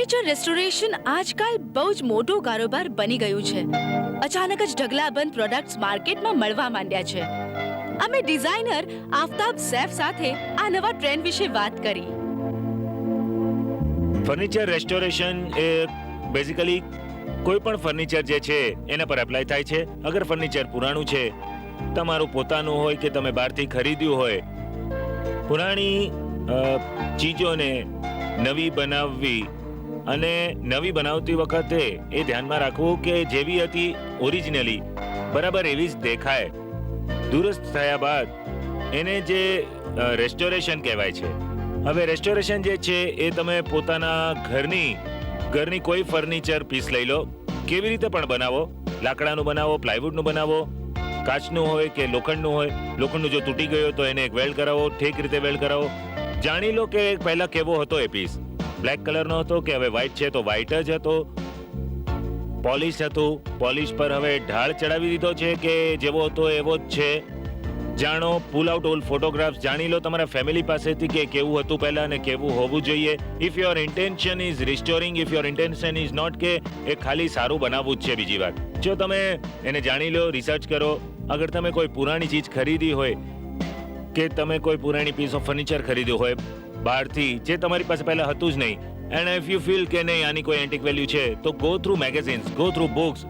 Furniture restoration આજકાલ બહુ જ મોટો કારોબાર બની ગયું છે. અચાનક જ ઢગલાબંધ પ્રોડક્ટ્સ માર્કેટમાં મળવા માંડ્યા છે. અમે ડિઝાઇનર આફતાબ સૈફ સાથે આ નવા ટ્રેન્ડ વિશે વાત કરી. ફર્નિચર રેસ્ટોરેશન એ બેઝિકલી કોઈ પણ ફર્નિચર જે છે એના પર એપ્લાય થાય છે. અગર ફર્નિચર પુરાણું છે, તમારું પોતાનું હોય કે તમે બહારથી ખરીદ્યું હોય, પુરાણી ચીજોને નવી બનાવવી અને નવી બનાવતી વખતે એ ધ્યાનમાં રાખવું કે જેવી હતી ઓરિજિનલી બરાબર એવી જ દેખાય. દુરસ્ત થયા બાદ એને જે રેસ્ટોરેશન કહેવાય છે. હવે રેસ્ટોરેશન જે છે એ તમે પોતાના ઘરની કોઈ ફર્નિચર પીસ લઈ લો, કેવી રીતે પણ બનાવો, લાકડાનું બનાવો, પ્લાયવુડનું બનાવો, કાચનું હોય કે લોખંડનું હોય. લોખંડનું જો તૂટી ગયો તો એને એક વેલ્ડ કરાવો, ઠીક રીતે વેલ્ડ કરાવો. જાણી લો કે પહેલા કેવો હતો એ પીસ, બ્લેક કલરનો હતો કે હવે વ્હાઇટ છે તો વ્હાઇટ જ હતો, પોલિશ હતું, પોલિશ પર હવે ઢાળ ચડાવી દીધો છે કે જેવો હતો એવો જ છે. જાણો, પુલ આઉટ ઓલ ફોટોગ્રાફ્સ જાણી લો તમારા ફેમિલી પાસેથી કે કેવું હતું પહેલા અને કેવું હોવું જોઈએ. If your intention is restoring, if your intention is not કે એ ખાલી સારું બનાવવું જ છે. બીજી વાત, જો તમે એને જાણી લો, રિસર્ચ કરો. અગર તમે કોઈ પુરાણી ચીજ ખરીદી હોય કે તમે કોઈ પુરાણી પીસ ઓફ ફર્નિચર ખરીદ્યું હોય બહારથી, જે તમારી પાસે પહેલા હતું જ નહીં, એન્ડ ઇફ યુ ફીલ કે નહીં આની કોઈ એન્ટિક વેલ્યુ છે, તો go through magazines, go through books.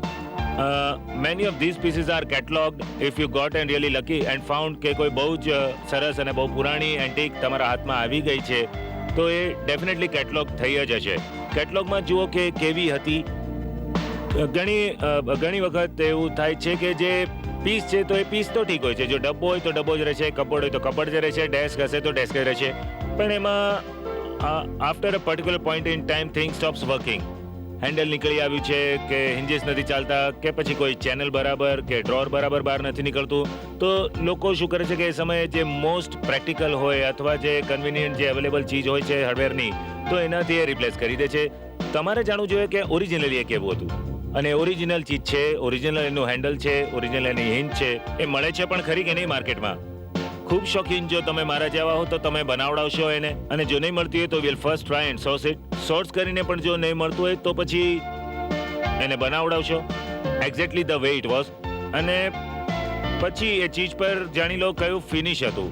Many of these pieces are catalogued. If you got and really lucky and found કે કોઈ બહુ જ સરસ અને બહુ પુરાણી એન્ટિક તમારા હાથમાં આવી ગઈ છે, તો એ ડેફિનેટલી કેટલોગ થઈ જ હશે. કેટલોગમાં જુઓ કે કેવી હતી. ઘણી વખત એવું થાય છે કે જે પીસ છે તો એ પીસ તો ઠીક હોય છે, જો ડબ્બો હોય તો ડબ્બો જ રહેશે, કપડ હોય તો કપડ જ રહેશે, ડેસ્ક હશે તો ડેસ્ક જ રહેશે. પણ એમાં after a particular point in time thing stops working. Handle નીકળી આવ્યું છે કે હિન્જીસ નથી ચાલતા કે પછી કોઈ ચેનલ બરાબર કે ડ્રોર બરાબર બહાર નથી નીકળતું, તો લોકો શું કરે છે કે એ સમયે જે મોસ્ટ પ્રેક્ટિકલ હોય અથવા જે કન્વિનિયન્ટ જે અવેલેબલ ચીજ હોય છે હાર્ડવેરની, તો એનાથી એ રિપ્લેસ કરી દે છે. તમારે જાણવું જોઈએ કે ઓરિજિનલી એ કેવું હતું, અને ઓરિજિનલ ચીજ છે, ઓરિજિનલ એનું હેન્ડલ છે, ઓરિજિનલ એની હિંજ છે, એ મળે છે પણ ખરી કે નહીં માર્કેટમાં. ખૂબ શોખીન જો તમે મારા જેવા હો તો તમે બનાવડાવશો એને, અને જો નહીં મળતી હોય તો will first try and source it. Source કરીને પણ જો નહીં મળતું હોય તો પછી એને બનાવડાવશો exactly the way it was, અને પછી એ ચીજ પર જાણી લો કયું ફિનિશ હતું.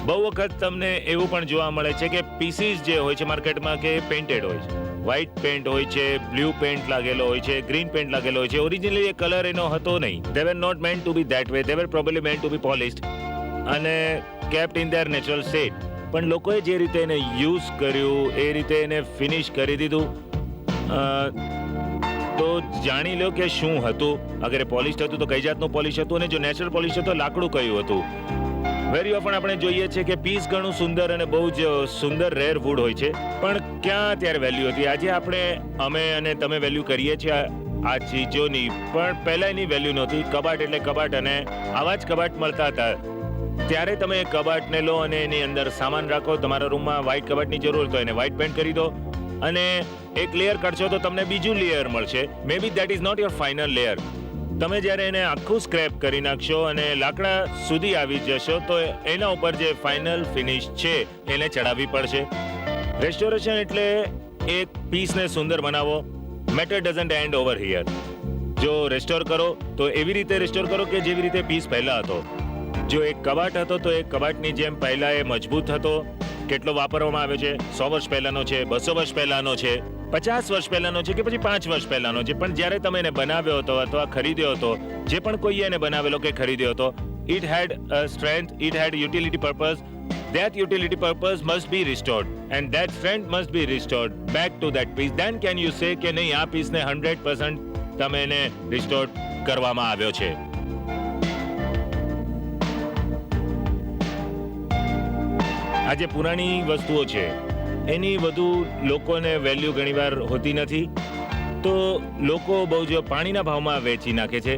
બહુ વખત તમને એવું પણ જોવા મળે છે કે પીસીસ જે હોય છે માર્કેટમાં કે પેઇન્ટેડ હોય છે, વ્હાઇટ પેન્ટ હોય છે, બ્લુ પેન્ટ લાગેલો હોય છે, ગ્રીન પેન્ટ લાગેલો હોય છે. ઓરિજિનલી એ કલર એનો હતો નહીં. They were not meant to be that way, they were probably meant to be polished અને kept in their natural state. પણ લોકોએ જે રીતે એને યુઝ કર્યું એ રીતે એને ફિનિશ કરી દીધું. તો જાણી લો કે શું હતું. અગર એ પોલિશ્ડ હતું તો કઈ જાતનું પોલિશ હતું, અને જો નેચરલ પોલિશ હતું તો લાકડું કયું હતું. વેરી ઓફન આપણે જોઈએ છે કે પીસ ઘણું સુંદર અને બહુ જ સુંદર રેર વુડ હોય છે, પણ ક્યાં ત્યારે વેલ્યુ હતી. આજે અમે અને તમે વેલ્યુ કરીએ છીએ આ ચીજોની, પણ પહેલા એની વેલ્યુ નહોતી. કબાટ એટલે કબાટ, અને આવા જ કબાટ મળતા હતા. ત્યારે તમે એ કબાટને લો અને એની અંદર સામાન રાખો. તમારા રૂમમાં વ્હાઇટ કબાટની જરૂર તો એને વ્હાઇટ પેન્ટ કરી દો, અને એક લેયર કાઢશો તો તમને બીજું લેયર મળશે. Maybe that is not your final layer. તમે જ્યારે એને આખું સ્ક્રેપ કરી નાખશો અને લાકડા સુધી આવી જશો તો એના ઉપર જે ફાઇનલ ફિનિશ છે એને ચડાવવી પડશે. રેસ્ટોરેશન એટલે એક પીસને સુંદર બનાવો. Matter doesn't and over here. જો રેસ્ટોર કરો તો એવી રીતે રેસ્ટોર કરો કે જેવી રીતે પીસ પહેલા હતો. જો એક કબાટ હતો તો એક કબાટની જેમ પહેલા એ મજબૂત હતો. કેટલો વાપરવામાં આવ્યો છે, 100 વર્ષ પહેલાનો છે, 200 વર્ષ પહેલાનો છે, 50 વર્ષ પહેલાનો છે કે પછી 5 વર્ષ પહેલાનો છે, પણ જ્યારે તમે એને બનાવ્યો હતો અથવા ખરીદ્યો હતો, જે પણ કોઈએ એને બનાવેલો કે ખરીદ્યો હતો, it had a strength, it had utility purpose. That utility purpose must be restored, and that strength must be restored back to that piece. Then can you say કે નહીં આ પીસને 100% તમે એને રિસ્ટોર કરવામાં આવ્યો છે. આ જે પુરાણી વસ્તુઓ છે એની વધુ લોકોને વેલ્યુ ઘણીવાર હોતી નથી, તો લોકો બહુ જ પાણીના ભાવમાં વેચી નાખે છે.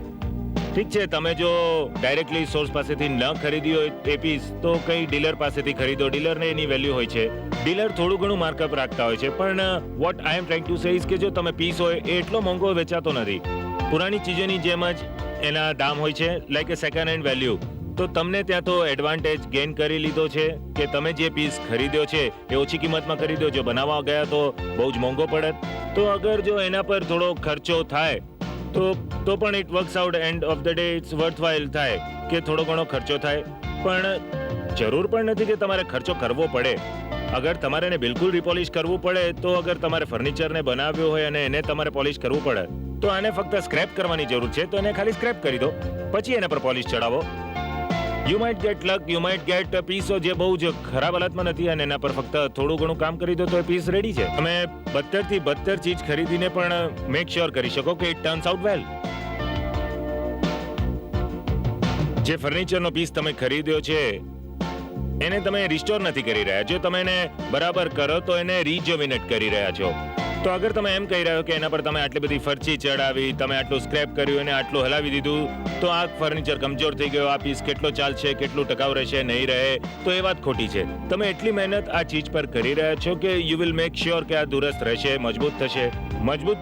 ઠીક છે, તમે જો ડાયરેક્ટલી સોર્સ પાસેથી ન ખરીદી હોય એ પીસ તો કઈ ડીલર પાસેથી ખરીદો. ડીલરને એની વેલ્યુ હોય છે. ડીલર થોડું ઘણું માર્કઅપ રાખતા હોય છે, પણ what I M trying to say is કે જો તમે પીસ હોય એ એટલો મોંઘો વેચાતો નથી. પુરાણી ચીજોની જેમ જ એના દામ હોય છે, લાઈક એ સેકન્ડ હેન્ડ વેલ્યુ. તો તમને ત્યાં તો એડવાન્ટેજ ગેઇન કરી લીધો છે કે તમે જે પીસ ખરીદ્યો છે એ ઓછી કિંમતમાં ખરીદ્યો. જો બનાવવા ગયા તો બહુ જ મોંઘો પડે. તો અગર જો એના પર થોડો ખર્ચો થાય તો પણ it works out. End of the day it's worthwhile થાય કે થોડો ઘણો ખર્ચો થાય. પણ જરૂર પણ નથી કે તમારે ખર્ચો કરવો પડે. અગર તમારે એને બિલકુલ રિપોલિશ કરવું પડે તો અગર તમારે ફર્નિચરને બનાવ્યો હોય અને એને તમારે પોલિશ કરવું પડે તો આને ફક્ત સ્ક્રેપ કરવાની જરૂર છે. તો એને ખાલી સ્ક્રેપ કરી દો, પછી એના પર પોલિશ ચડાવો. You might get luck, you might get પીસો જે બહુ જ ખરાબ હાલતમાં નથી અને એના પર ફક્ત થોડું ઘણું કામ કરી દો તો એ પીસ રેડી છે. તમે 72 થી 72 ચીજ ખરીદીને પણ મેક શ્યોર કરી શકો કે ઇટ ટર્ન્સ આઉટ વેલ. જે ફર્નિચરનો પીસ તમે ખરીદ્યો છે એને તમે રિસ્ટોર નથી કરી રહ્યા. જો તમે એને બરાબર કરો તો એને રિજોવિનેટ કરી રહ્યા છો. તો અગર તમે એમ કહી રહ્યો કે એના પર તમે આટલી બધી ફરચી ચડાવી, તમે આટલું સ્ક્રેપ કર્યું અને આટલું હલાવી દીધું તો આ ફર્નિચર કમજોર થઈ ગયો, આ પીસ કેટલો ચાલશે, કેટલું ટકાઉ રહેશે, નહીં રહે, તો એ વાત ખોટી છે. તમે એટલી મહેનત આ ચીજ પર કરી રહ્યા છો કે યુ વિલ મેક શ્યોર કે આ દુરસ્ત રહેશે, મજબૂત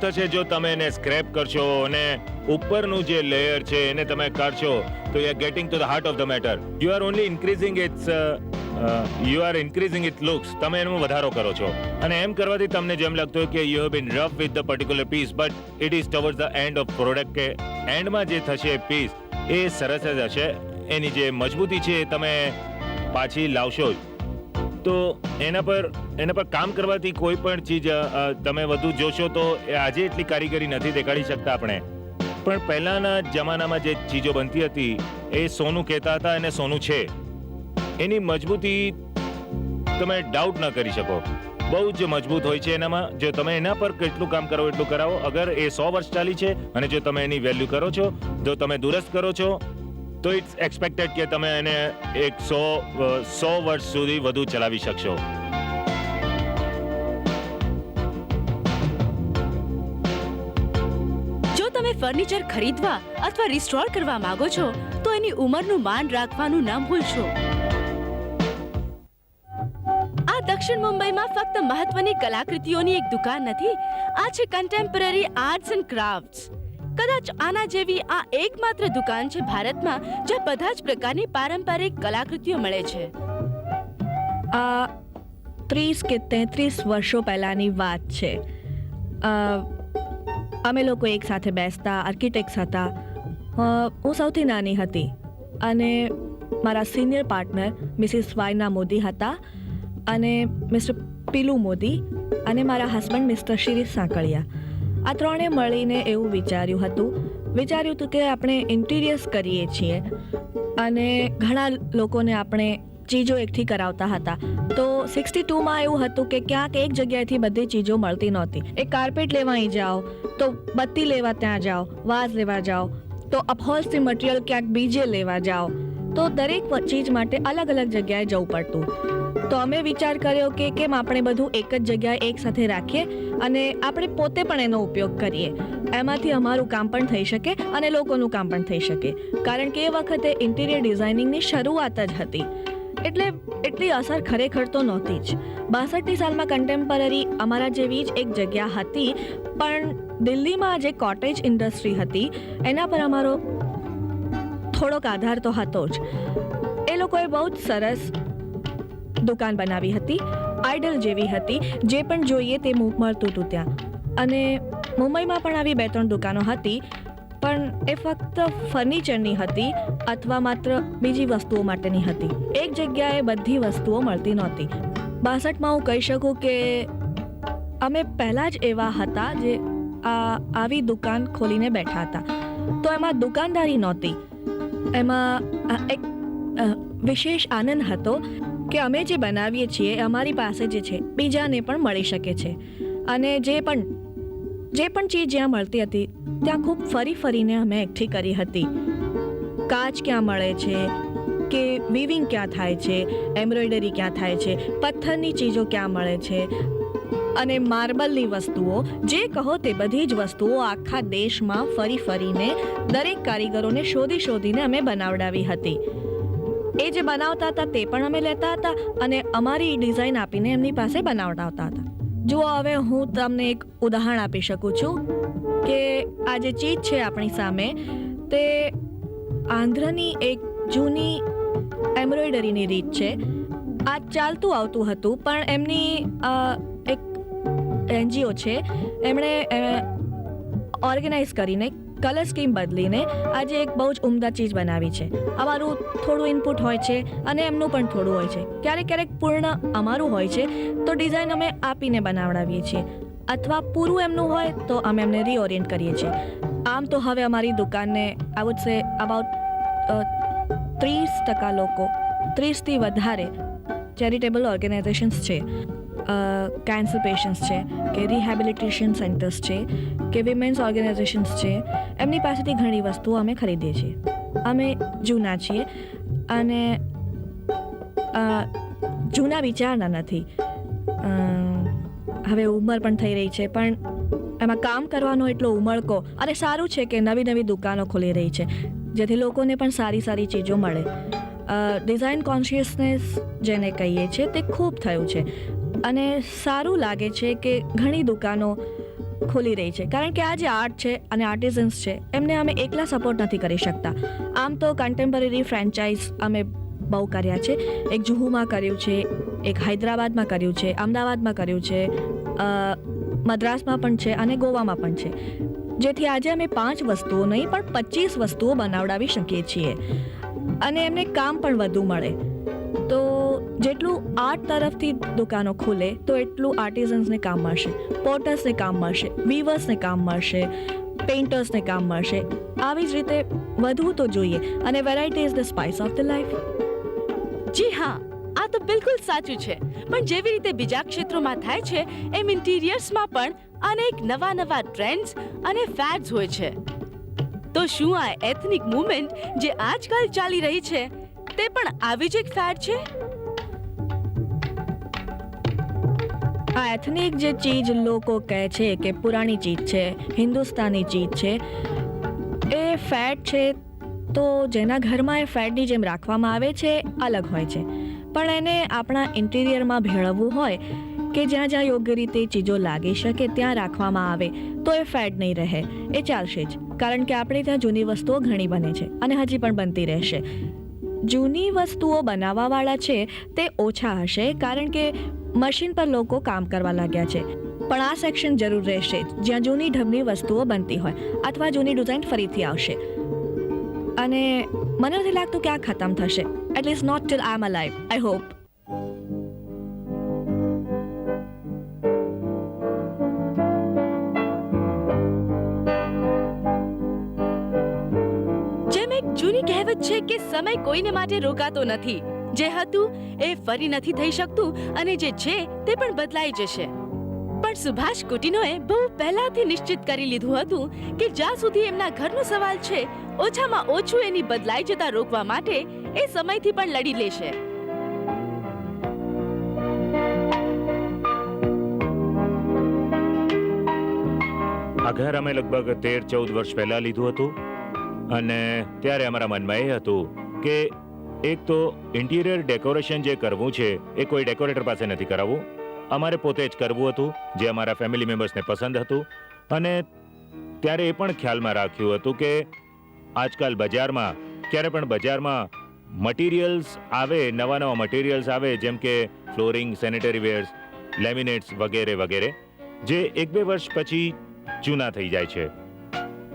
થશે. જો તમે એને સ્ક્રેપ કરશો અને ઉપરનું જે લેયર છે એને તમે કાઢશો તો you are getting to the heart of the matter. You are only increasing it looks. તમે એનો વધારો કરો છો અને એમ કરવાથી તમને જેમ લાગતું હોય કે you have been rough with the particular piece but it is towards the end of product કે એન્ડમાં જે થશે પીસ એ સરસ જ હશે. એની જે મજબૂતી છે એ તમે પાછી લાવશો. તો એના પર કામ કરવાથી કોઈ પણ ચીજ તમે વધુ જોશો તો આજે એટલી કારીગરી નથી દેખાડી શકતા આપણે. પણ પહેલાના જમાનામાં જે ચીજો બનતી હતી એ સોનું કહેતા હતા અને સોનું છે. એની મજબૂતી તમે ડાઉટ ન કરી શકો. બહુ જ મજબૂત હોય છે એનામાં. જો તમે એના પર કેટલું કામ કરો એટલું કરાવો. અગર એ 100 વર્ષ ચાલી છે અને જો તમે એની વેલ્યુ કરો છો, જો તમે દુરસ્ત કરો છો તો ઇટ્સ એક્સપેક્ટેડ કે તમે એને 100 વર્ષ સુધી વધુ ચલાવી શકશો. જો તમે ફર્નિચર ખરીદવા અથવા રિસ્ટોર કરવા માંગો છો તો એની ઉંમરનું માન રાખવાનું ન ભૂલશો. આ દક્ષિણ મુંબઈમાં ફક્ત મહત્વની કલાકૃતિઓની એક દુકાન નથી, આ છે કન્ટેમ્પરરી આર્ટ્સ એન્ડ ક્રાફ્ટ્સ. કદાચ આના જેવી આ એકમાત્ર દુકાન છે ભારતમાં જ્યાં બધા જ પ્રકારની પારંપરિક કલાકૃતિઓ મળે છે. આ 30 કે 33 વર્ષો પહેલાની વાત છે. અમે લોકો એક સાથે બેસતા આર્કિટેક્ટ્સ હતા. હું સૌથી નાની હતી અને મારા સિનિયર પાર્ટનર મિસિસ વાયના મોદી હતા અને મિસ્ટર પીલુ મોદી અને મારા હસબન્ડ મિસ્ટર શિરીષ સાંકળિયા. આ ત્રણે મળીને એવું વિચાર્યું હતું કે આપણે ઇન્ટિરિયર્સ કરીએ છીએ અને ઘણા લોકોને આપણે ચીજો એકઠી કરાવતા હતા. તો 62માં એવું હતું કે ક્યાંક એક જગ્યાએથી બધી ચીજો મળતી નહોતી. એક કાર્પેટ લેવા અહીં જાઓ તો બત્તી લેવા ત્યાં જાઓ, વાઝ લેવા જાઓ તો અપહોલ્સ્ટ્રી મટીરિયલ ક્યાંક બીજે લેવા જાઓ. તો દરેક ચીજ માટે અલગ અલગ જગ્યાએ જવું પડતું. તો અમે વિચાર કર્યો કે કેમ આપણે બધું એક જ જગ્યાએ એક સાથે રાખીએ અને આપણે પોતે પણ એનો ઉપયોગ કરીએ. એમાંથી અમારું કામ પણ થઈ શકે અને લોકોનું કામ પણ થઈ શકે. કારણ કે એ વખતે ઇન્ટિરિયર ડિઝાઇનિંગની શરૂઆત જ હતી એટલે એટલી અસર ખરેખર તો નહોતી જ. 62ની સાલમાં કન્ટેમ્પરરી અમારા જેવી જ એક જગ્યા હતી પણ દિલ્હીમાં જે કોટેજ ઇન્ડસ્ટ્રી હતી એના પર અમારો થોડોક આધાર તો હતો જ. એ લોકોએ બહુ જ સરસ દુકાન બનાવી હતી, આઇડલ જેવી હતી. જે પણ જોઈએ તે મળતું હતું ત્યાં. અને મુંબઈમાં પણ આવી 2-3 દુકાનો હતી પણ એ ફક્ત ફર્નિચરની હતી અથવા માત્ર બીજી વસ્તુઓ માટેની હતી. એક જગ્યાએ બધી વસ્તુઓ મળતી નહોતી. 62માં હું કહી શકું કે અમે પહેલાં જ એવા હતા જે આવી દુકાન ખોલીને બેઠા હતા. તો એમાં દુકાનદારી નહોતી. એમાં એક વિશેષ આનંદ હતો કે અમે જે બનાવીએ છીએ અમારી પાસે જે છે બીજાને પણ મળી શકે છે. અને જે પણ ચીજ જ્યાં મળતી હતી ત્યાં ખૂબ ફરીને અમે એકઠી કરી હતી. કાચ ક્યાં મળે છે કે વીવિંગ ક્યાં થાય છે, એમ્બ્રોઇડરી ક્યાં થાય છે, પથ્થરની ચીજો ક્યાં મળે છે અને માર્બલની વસ્તુઓ, જે કહો તે બધી જ વસ્તુઓ આખા દેશમાં ફરીને દરેક કારીગરોને શોધીને અમે બનાવડાવી હતી. એ જે બનાવતા હતા તે પણ અમે લેતા હતા અને અમારી ડિઝાઇન આપીને એમની પાસે બનાવડાવતા હતા. જુઓ, હવે હું તમને એક ઉદાહરણ આપી શકું છું કે આ જે ચીજ છે આપણી સામે તે આંધ્રની એક જૂની એમ્બ્રોઇડરીની રીત છે. આ ચાલતું આવતું હતું, પણ એમની એક NGO છે, એમણે ઓર્ગેનાઇઝ કરીને કલર સ્કીમ બદલીને આજે એક બહુ જ ઉમદા ચીજ બનાવી છે. અમારું થોડું ઇનપુટ હોય છે અને એમનું પણ થોડું હોય છે. ક્યારેક ક્યારેક પૂર્ણ અમારું હોય છે તો ડિઝાઇન અમે આપીને બનાવડાવીએ છીએ, અથવા પૂરું એમનું હોય તો અમે એમને રીઓરિયન્ટ કરીએ છીએ. આમ તો હવે અમારી દુકાનને આઈ વુડ સે અબાઉટ 30% લોકો, 30થી વધારે ચેરિટેબલ ઓર્ગેનાઇઝેશન્સ છે, કેન્સર પેશન્ટ્સ છે, કે રિહેબિલિટેશન સેન્ટર્સ છે, કે વિમેન્સ ઓર્ગેનાઇઝેશન્સ છે, એમની પાસેથી ઘણી વસ્તુઓ અમે ખરીદીએ છીએ. અમે જૂના છીએ અને જૂના વિચારના નથી. હવે ઉંમર પણ થઈ રહી છે, પણ એમાં કામ કરવાનો એટલો ઉમળકો, અને સારું છે કે નવી નવી દુકાનો ખુલી રહી છે જેથી લોકોને પણ સારી સારી ચીજો મળે. ડિઝાઇન કોન્શિયસનેસ જેને કહીએ છીએ તે ખૂબ થયું છે અને સારું લાગે છે કે ઘણી દુકાનો ખુલી રહી છે, કારણ કે આ જે આર્ટ છે અને આર્ટિઝન્સ છે એમને અમે એકલા સપોર્ટ નથી કરી શકતા. આમ તો કન્ટેમ્પરરી ફ્રેન્ચાઇઝ અમે બહુ કર્યા છે. એક જુહુમાં કર્યું છે, એક હૈદરાબાદમાં કર્યું છે, અમદાવાદમાં કર્યું છે, મદ્રાસમાં પણ છે અને ગોવામાં પણ છે, જેથી આજે અમે 5 વસ્તુઓ નહીં પણ 25 વસ્તુઓ બનાવડાવી શકીએ છીએ અને એમને કામ પણ વધુ મળે. તો જેટલું આર્ટ તરફથી દુકાનો ખુલે તો એટલું આર્ટિઝન્સને કામ મળશે, પોર્ટર્સને કામ મળશે, વીવર્સને કામ મળશે, પેઇન્ટર્સને કામ મળશે. આવી જ રીતે વધવું તો જોઈએ, અને variety is the spice of the life. જી હા, આ તો બિલકુલ સાચું છે. પણ જેવી રીતે બીજા ક્ષેત્રોમાં થાય છે એમ ઇન્ટિરિયર્સમાં પણ અનેક નવા નવા ટ્રેન્ડ્સ અને ફેડ્સ હોય છે. તો શું આ એથનિક મૂવમેન્ટ જે આજકાલ ચાલી રહી છે તે પણ આવી જ એક ફેડ છે? આ એથનિક જે ચીજ લોકો કહે છે કે પુરાણી ચીજ છે, હિન્દુસ્તાની ચીજ છે, એ ફેડ છે. તો જેના ઘરમાં એ ફેડની જેમ રાખવામાં આવે છે અલગ હોય છે, પણ એને આપણા ઇન્ટિરિયરમાં ભેળવવું હોય કે જ્યાં જ્યાં યોગ્ય રીતે ચીજો લાગી શકે ત્યાં રાખવામાં આવે તો એ ફેડ નહીં રહે, એ ચાલશે જ. કારણ કે આપણે ત્યાં જૂની વસ્તુઓ ઘણી બને છે અને હજી પણ બનતી રહેશે. જૂની વસ્તુઓ બનાવવાવાળા છે તે ઓછા હશે, કારણ કે મશીન પર લોકો કામ કરવા લાગ્યા છે. પણ આ સેક્શન જરૂર રહેશે જ્યાં જૂની ઢબની વસ્તુઓ બનતી હોય અથવા જૂની ડિઝાઇન ફરીથી આવશે. અને મને નથી લાગતું કે આ ખતમ થશે, at least not till I am alive. I hope. જેમ એક જૂની કહેવત છે કે સમય કોઈને માટે રોકાતો નથી. જે હતું એ ફરી નથી થઈ શકતું અને જે છે તે પણ બદલાઈ જશે. પણ સુભાષ કુટીનોએ બહુ પહેલાથી નિશ્ચિત કરી લીધું હતું કે જ્યાં સુધી એમના ઘરનો સવાલ છે, ઓછામાં ઓછું એની બદલાઈ જતા રોકવા માટે એ સમયથી પણ લડી લેશે. આ ઘર અમે લગભગ 13-14 વર્ષ પહેલા લીધું હતું અને ત્યારે અમારા મનમાં એ હતું કે એક તો ઇન્ટિરિયર ડેકોરેશન જે કરવું છે એ કોઈ ડેકોરેટર પાસે નથી કરાવવું, અમારે પોતે જ કરવું હતું, જે અમારા ફેમિલી મેમ્બર્સને પસંદ હતું. અને ત્યારે એ પણ ખ્યાલમાં રાખ્યું હતું કે આજકાલ બજારમાં ક્યારે પણ બજારમાં મટીરિયલ્સ આવે, નવા નવા મટીરિયલ્સ આવે, જેમ કે ફ્લોરિંગ, સેનિટરી વેર્સ, લેમિનેટ્સ વગેરે વગેરે, જે 1-2 વર્ષ પછી જૂના થઈ જાય છે.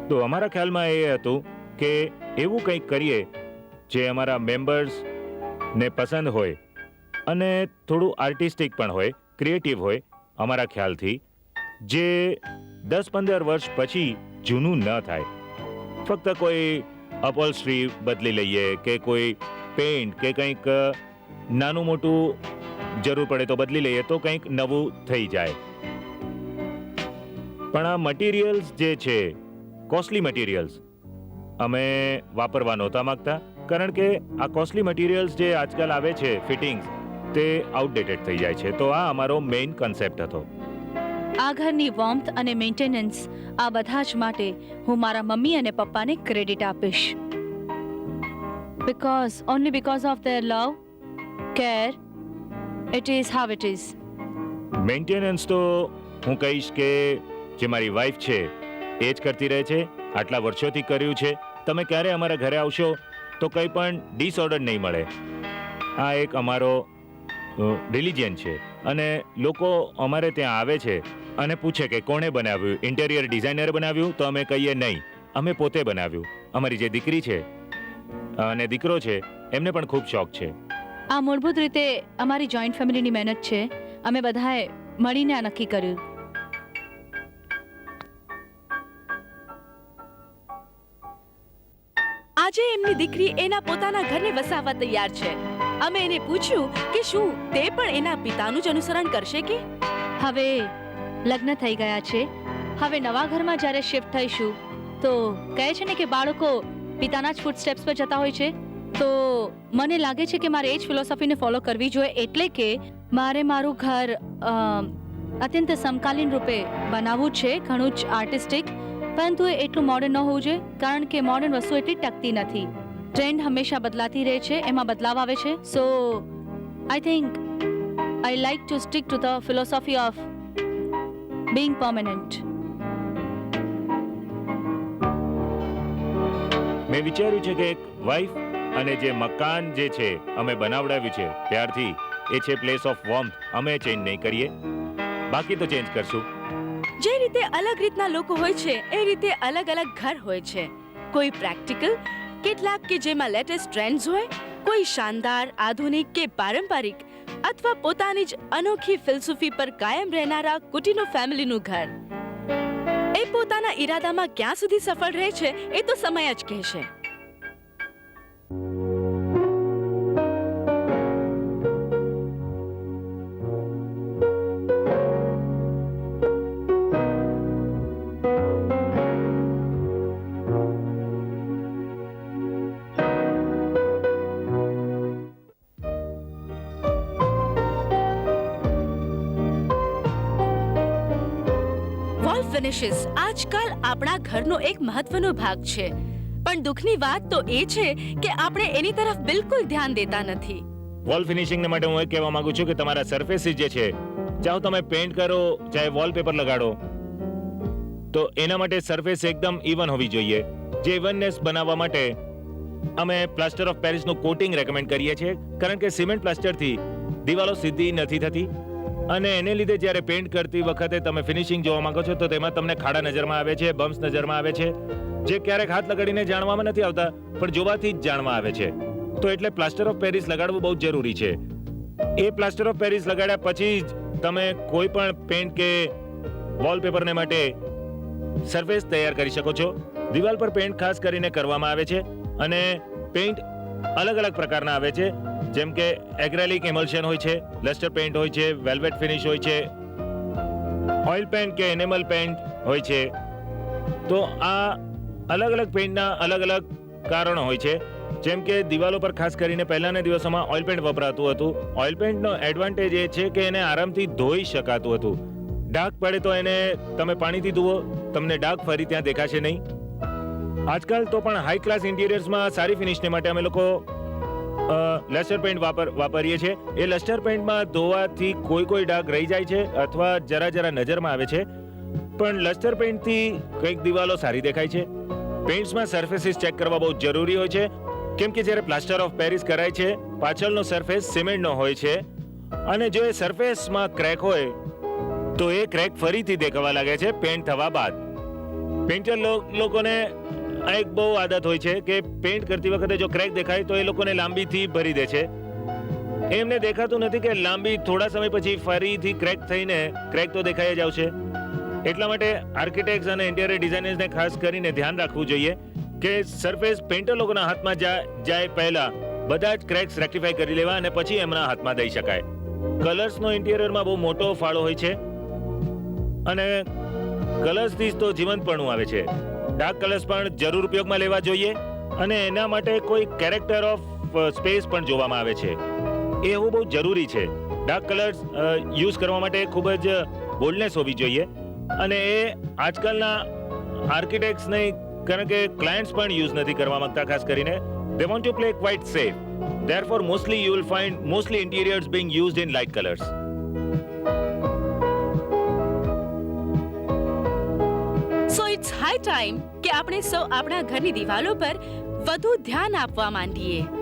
તો અમારા ખ્યાલમાં એ હતું કે એવું કંઈક કરીએ જે અમારા મેમ્બર્સને પસંદ હોય અને થોડું આર્ટિસ્ટિક પણ હોય, ક્રિએટિવ હોય, અમારા ખ્યાલથી, જે 10-15 વર્ષ પછી જૂનું ન થાય. ફક્ત કોઈ અપોલ્સ્ટ્રી બદલી લઈએ કે કોઈ પેઇન્ટ કે કંઈક નાનું મોટું જરૂર પડે તો બદલી લઈએ તો કંઈક નવું થઈ જાય. પણ આ મટીરિયલ્સ જે છે, કોસ્ટલી મટીરિયલ્સ, અમે વાપરવા નહોતા માંગતા, કારણ કે આ કોસ્ટલી મટીરિયલ્સ જે આજકાલ આવે છે, ફિટિંગ્સ, તે આઉટડેટેડ થઈ જાય છે. તો આ અમારો મેઇન કન્સેપ્ટ હતો. આ ઘરની વોર્મથ અને મેન્ટેનન્સ, આ બધા જ માટે હું મારા મમ્મી અને પપ્પાને ક્રેડિટ આપીશ. only because of their love, care, it is how it is. Maintenance તો હું કહીશ કે જે મારી વાઈફ છે એ જ કરતી રહે છે, આટલા વર્ષોથી કર્યું છે. તમે ક્યારે અમારા ઘરે આવશો તો કંઈ પણ ડિસઓર્ડર નહીં મળે. આ એક અમારો રિલિજન છે અને લોકો અમારે ત્યાં આવે છે અને પૂછે કે કોણે બનાવ્યું, ઇન્ટેરિયર ડિઝાઇનરે બનાવ્યું? તો અમે કહીએ નહીં, અમે પોતે બનાવ્યું. અમારી જે દીકરી છે અને દીકરો છે એમને પણ ખૂબ શોખ છે. આ મૂળભૂત રીતે અમારી જોઈન્ટ ફેમિલીની મહેનત છે. અમે બધાએ મળીને આ નક્કી કર્યું. આજે એમની દીકરી એના પોતાના ઘરને વસાવવા તૈયાર છે. અમે એને પૂછ્યું કે શું તે પણ એના પિતાનું જ અનુસરણ કરશે કે હવે લગ્ન થઈ ગયા છે. હવે નવા ઘરમાં જ્યારે શિફ્ટ થઈશું તો કહે છે ને કે બાળકો પિતાના જ ફૂટસ્ટેપ્સ પર જતા હોય છે. તો મને લાગે છે કે મારે એ જ ફિલોસોફીને ફોલો કરવી જોઈએ. એટલે કે મારે મારું ઘર અત્યંત સમકાલીન રૂપે બનાવવું છે, ઘણું જ આર્ટિસ્ટિક, પરંતુ એ એટલું મોડર્ન ન હોવું જોઈએ, કારણ કે મોડર્ન વસ્તુ એટલી ટકતી નથી. ટ્રેન્ડ હંમેશા બદલાતી રહે છે, એમાં બદલાવ આવે છે. So I think I like to stick to the philosophy of being permanent. મેં વિચાર્યું છે કે એક વાઇફ અને જે મકાન જે છે અમે બનાવડાવ્યું છે ત્યારથી એ છે પ્લેસ ઓફ વોર્મથ. અમે ચેન્જ નહીં કરીએ, બાકી તો ચેન્જ કરશું. જે રીતે અલગ રીતના લોકો હોય છે એ રીતે અલગ અલગ ઘર હોય છે. કોઈ પ્રેક્ટિકલ, કેટલાક કે જેમાં લેટેસ્ટ ટ્રેન્ડ્સ હોય, કોઈ શાનદાર, આધુનિક કે પારંપરિક, અથવા પોતાની જ અનોખી ફિલસૂફી પર કાયમ રહેનારા કુટીનો ફેમિલીનું ઘર. એ પોતાના ઈરાદામાં ક્યાં સુધી સફળ રહે છે એ તો સમય જ કહેશે. વોલ ફિનિશિસ આજકાલ આપણા ઘરનો એક મહત્વનો ભાગ છે, પણ દુઃખની વાત તો એ છે કે આપણે એની તરફ બિલકુલ ધ્યાન દેતા નથી. વોલ ફિનિશિંગને માટે હું એ કહેવા માંગુ છું કે તમારા સરફેસીસ જે છે, ચાહે તમે પેન્ટ કરો ચાહે વોલપેપર લગાડો, તો એના માટે સરફેસ એકદમ ઇવન હોવી જોઈએ. જે ઇવનનેસ બનાવવા માટે અમે પ્લાસ્ટર ઓફ પેરિસનું કોટિંગ રેકમેન્ડ કરીએ છીએ, કારણ કે સિમેન્ટ પ્લાસ્ટરથી દિવાલો સીધી નથી થતી અને એને લીધે જ્યારે પેન્ટ કરતી વખતે તમે ફિનિશિંગ જોવા માંગો છો તો તેમાં તમને ખાડા નજરમાં આવે છે, બમ્સ નજરમાં આવે છે, જે ક્યારેક હાથ લગાડીને જાણવામાં નથી આવતા પણ જોવાથી જ જાણવા આવે છે. તો એટલે પ્લાસ્ટર ઓફ પેરિસ લગાડવું બહુ જરૂરી છે. એ પ્લાસ્ટર ઓફ પેરિસ લગાડ્યા પછી જ તમે કોઈ પણ પેન્ટ કે વોલપેપરને માટે સરફેસ તૈયાર કરી શકો છો. દિવાલ પર પેન્ટ ખાસ કરીને કરવામાં આવે છે અને પેન્ટ અલગ અલગ પ્રકારના આવે છે, જેમ કે એક્રેલિક એમલ્શન હોય છે, લસ્ટર પેન્ટ હોય છે, વેલ્વેટ ફિનિશ હોય છે, ઓઇલ પેન્ટ કે એનેમલ પેન્ટ હોય છે. તો આ અલગ અલગ પેન્ટના અલગ અલગ કારણો હોય છે. જેમ કે દિવાલો પર ખાસ કરીને પહેલાના દિવસોમાં ઓઇલ પેન્ટ વપરાતું હતું. ઓઇલ પેન્ટનો એડવાન્ટેજ એ છે કે એને આરામથી ધોઈ શકાતું હતું. ડાઘ પડે તો એને તમે પાણીથી ધુઓ, તમને ડાઘ ફરી ત્યાં દેખાશે નહીં. આજકાલ તો પણ હાઈ ક્લાસ ઇન્ટિરિયર્સમાં સારી ફિનિશને માટે અમે લોકો લસ્ટર પેન્ટ વાપરીએ છીએ. એ લસ્ટર પેન્ટમાં ધોવાથી કોઈ ડાઘ રહી જાય છે અથવા જરા નજરમાં આવે છે, પણ લસ્ટર પેન્ટથી કંઈક દિવાલો સારી દેખાય છે. પેન્ટ્સમાં સરફેસીસ ચેક કરવા બહુ જરૂરી હોય છે, કેમ કે જ્યારે પ્લાસ્ટર ઓફ પેરિસ કરાય છે પાછળનો સરફેસ સિમેન્ટનો હોય છે અને જો એ સરફેસમાં ક્રેક હોય તો એ ક્રેક ફરીથી દેખાવા લાગે છે પેન્ટ થવા બાદ. પેન્ટર લોકોને આ એક બહુ આદત હોય છે કે પેન્ટ કરતી વખતે જો ક્રેક દેખાય તો એ લોકોને લાંબીથી ભરી દે છે. એમને દેખાતું નથી કે લાંબી થોડા સમય પછી ફરીથી ક્રેક થઈને ક્રેક તો દેખાઈ જ આવશે. એટલા માટે આર્કિટેક્ટ્સ અને ઇન્ટિરિયર ડિઝાઇનર્સને ખાસ કરીને ધ્યાન રાખવું જોઈએ કે સરફેસ પેન્ટર લોકોના હાથમાં જાય પહેલા બધા જ ક્રેક્સ રેક્ટિફાઈ કરી લેવા અને પછી એમના હાથમાં દઈ શકાય. કલર્સનો ઇન્ટિરિયરમાં બહુ મોટો ફાળો હોય છે અને કલર્સથી જ તો જીવંતપણું આવે છે. ડાર્ક કલર્સ પણ જરૂર ઉપયોગમાં લેવા જોઈએ અને એના માટે કોઈ કેરેક્ટર ઓફ સ્પેસ પણ જોવામાં આવે છે. એ હોવું બહુ જરૂરી છે. ડાર્ક કલર્સ યુઝ કરવા માટે ખૂબ જ બોલ્ડનેસ હોવી જોઈએ અને એ આજકાલના આર્કિટેક્ટ્સ નહીં, કારણ કે ક્લાયન્ટ્સ પણ યુઝ નથી કરવા માંગતા. ખાસ કરીને they want to play quite safe, therefore mostly you will find interiors being used in light colors. So it's high time કે આપણે સૌ આપણા ઘરની દિવાલો પર વધુ ધ્યાન આપવા માંડીએ.